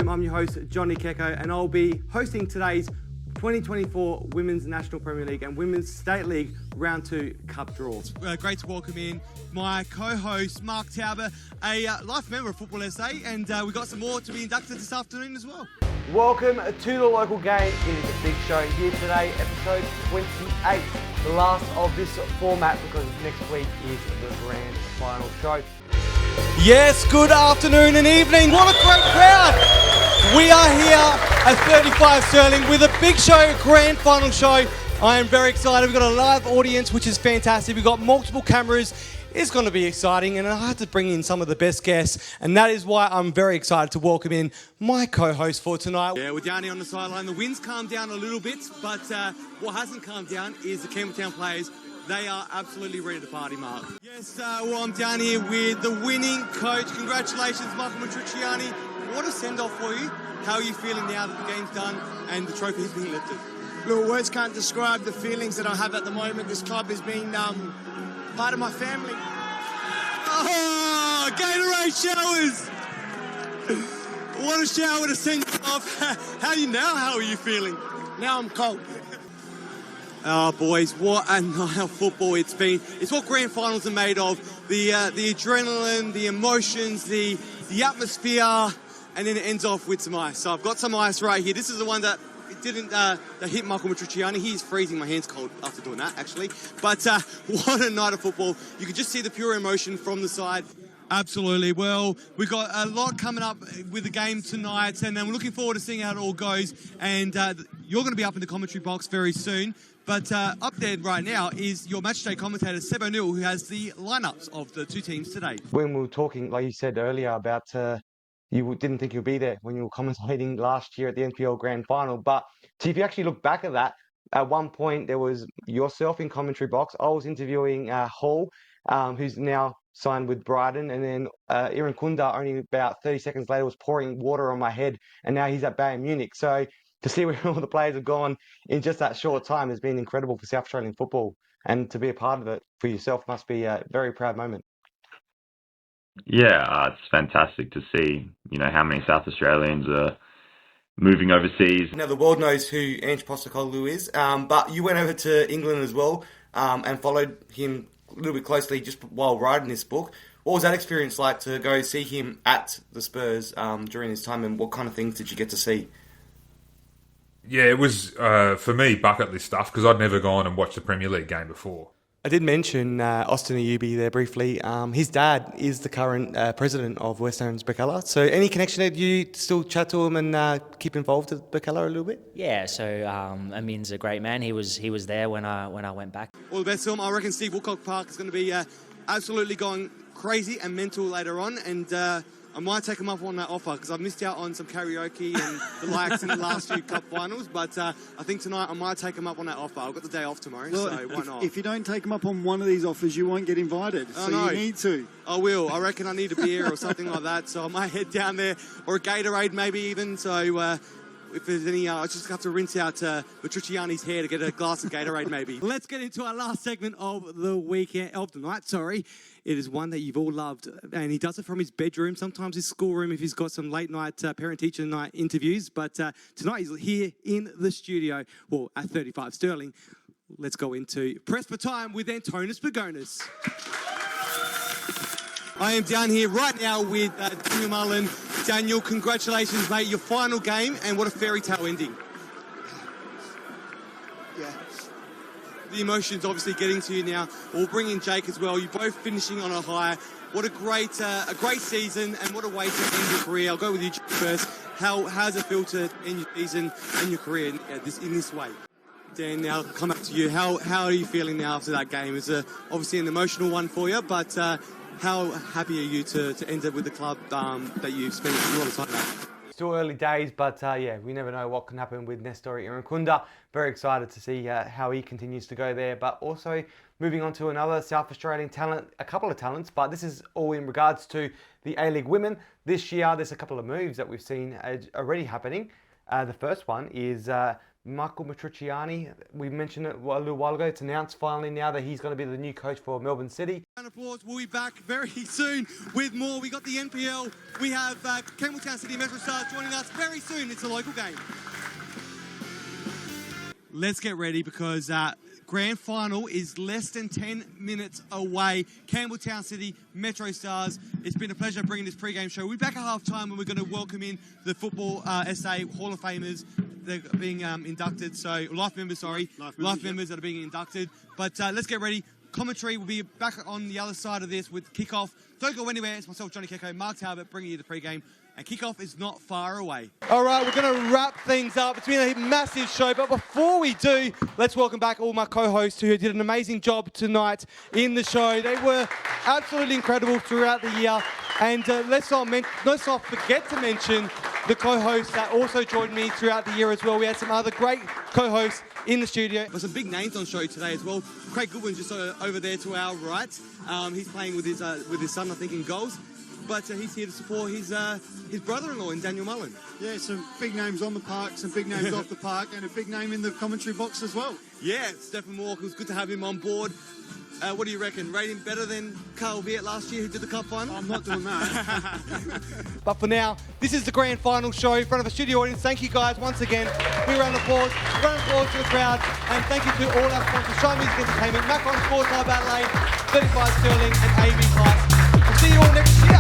Livestream. I'm your host, Johnny Keko, and I'll be hosting today's 2024 Women's National Premier League and Women's State League Round 2 Cup draw. It's great to welcome in my co-host, Mark Tauber, a life member of Football SA, and we've got some more to be inducted this afternoon as well. Welcome to the local game. It is a big show here today, episode 28, the last of this format because next week is the grand final show. Yes, good afternoon and evening. What a great crowd. We are here at 35 Sterling with a big show, grand final show. I am very excited. We've got a live audience, which is fantastic. We've got multiple cameras. It's going to be exciting, and I had to bring in some of the best guests, and that is why I'm very excited to welcome in my co-host for tonight. Yeah, with Johnny on the sideline, the wind's calmed down a little bit, but what hasn't calmed down is the Campbelltown players. They are absolutely ready to party, Mark. Yes, well, I'm down here with the winning coach. Congratulations, Michael Matriciani. What a send-off for you. How are you feeling now that the game's done and the trophy's been lifted? Look, words can't describe the feelings that I have at the moment. This club has been part of my family. Oh, Gatorade showers! What a shower to send you off. How are you feeling? Now I'm cold. Oh, boys, what a night of football it's been. It's what grand finals are made of. The adrenaline, the emotions, the atmosphere, and then it ends off with some ice. So I've got some ice right here. This is the one that that hit Michael Matriciani. He's freezing. My hand's cold after doing that, actually. But what a night of football. You can just see the pure emotion from the side. Absolutely. Well, we've got a lot coming up with the game tonight, and we're looking forward to seeing how it all goes. And you're going to be up in the commentary box very soon. But up there right now is your matchday commentator, Seb O'Neill, who has the lineups of the two teams today. When we were talking, like you said earlier, about you didn't think you'd be there when you were commentating last year at the NPL Grand Final. But if you actually look back at that, at one point there was yourself in commentary box. I was interviewing Hall, who's now signed with Brighton, and then Iran Kunda only about 30 seconds later was pouring water on my head, and now he's at Bayern Munich. So to see where all the players have gone in just that short time has been incredible for South Australian football, and to be a part of it for yourself must be a very proud moment. Yeah, it's fantastic to see, how many South Australians are moving overseas. Now, the world knows who Ange Postecoglou is, but you went over to England as well and followed him a little bit closely just while writing this book. What was that experience like to go see him at the Spurs during his time, and what kind of things did you get to see? Yeah, it was, for me, bucket list stuff, because I'd never gone and watched a Premier League game before. I did mention Austin Ayubi there briefly. His dad is the current president of West Ends Bacala. So any connection there? Do you still chat to him and keep involved with Bacala a little bit? Yeah, so Amin's a great man. He was there when I went back. All the best to him. I reckon Steve Woolcock Park is going to be absolutely going crazy and mental later on, and I might take him up on that offer because I've missed out on some karaoke and the likes in the last few cup finals, but I think tonight I might take him up on that offer. I've got the day off tomorrow, so why not? If you don't take him up on one of these offers, you won't get invited, you need to. I will. I reckon I need a beer or something like that, so I might head down there, or a Gatorade maybe even, so if there's any, I just have to rinse out Matriciani's hair to get a glass of Gatorade maybe. Let's get into our last segment of the weekend, of the night, sorry. It is one that you've all loved, and he does it from his bedroom, sometimes his schoolroom if he's got some late night parent-teacher night interviews. But tonight he's here in the studio, well, at 35 Sterling. Let's go into Press for Time with Antonis Pagonis. I am down here right now with Daniel Mullen. Daniel, congratulations, mate. Your final game, and what a fairy tale ending. Yeah. The emotions obviously getting to you now. We'll bring in Jake as well. You're both finishing on a high. What a great season, and what a way to end your career. I'll go with you, Jake, first. How does it feel to end your season and your career in this way? Dan, now I'll come back to you. How are you feeling now after that game? It's obviously an emotional one for you, but how happy are you to end it with the club that you've spent a lot of time at? Still early days, but we never know what can happen with Nestori Irankunda. Very excited to see how he continues to go there, but also moving on to another South Australian talent, a couple of talents, but this is all in regards to the A-League women. This year, there's a couple of moves that we've seen already happening. The first one is Michael Matriciani, we mentioned it a little while ago. It's announced finally now that he's going to be the new coach for Melbourne City. Round of applause. We'll be back very soon with more. We got the NPL. We have Campbelltown City Metro Stars joining us very soon. It's a local game. Let's get ready because grand final is less than 10 minutes away. Campbelltown City Metro Stars. It's been a pleasure bringing this pre-game show. We're back at half-time and we're going to welcome in the Football SA Hall of Famers. They're being inducted, so life members that are being inducted. But let's get ready. Commentary will be back on the other side of this with kickoff. Don't go anywhere. It's myself, Johnny Keko, Mark Talbot, bringing you the pre-game. And kickoff is not far away. All right, we're going to wrap things up. It's been a massive show, but before we do, let's welcome back all my co-hosts who did an amazing job tonight in the show. They were absolutely incredible throughout the year. And let's not forget to mention the co-hosts that also joined me throughout the year as well. We had some other great co-hosts in the studio. There's some big names on show today as well. Craig Goodwin's just over there to our right. He's playing with his son, I think, in goals. But he's here to support his brother-in-law in Daniel Mullen. Yeah, some big names on the park, some big names off the park, and a big name in the commentary box as well. Yeah, Stephen Walker, it's good to have him on board. What do you reckon? Rate him better than Carl Viet last year who did the cup final? I'm not doing that. But for now, this is the grand final show in front of a studio audience. Thank you guys once again. Big round of applause. Round of applause to the crowd. And thank you to all our sponsors, Show Music Entertainment, Macron Sports Hub Adelaide, 35 Sterling and AB Plus. We'll see you all next year.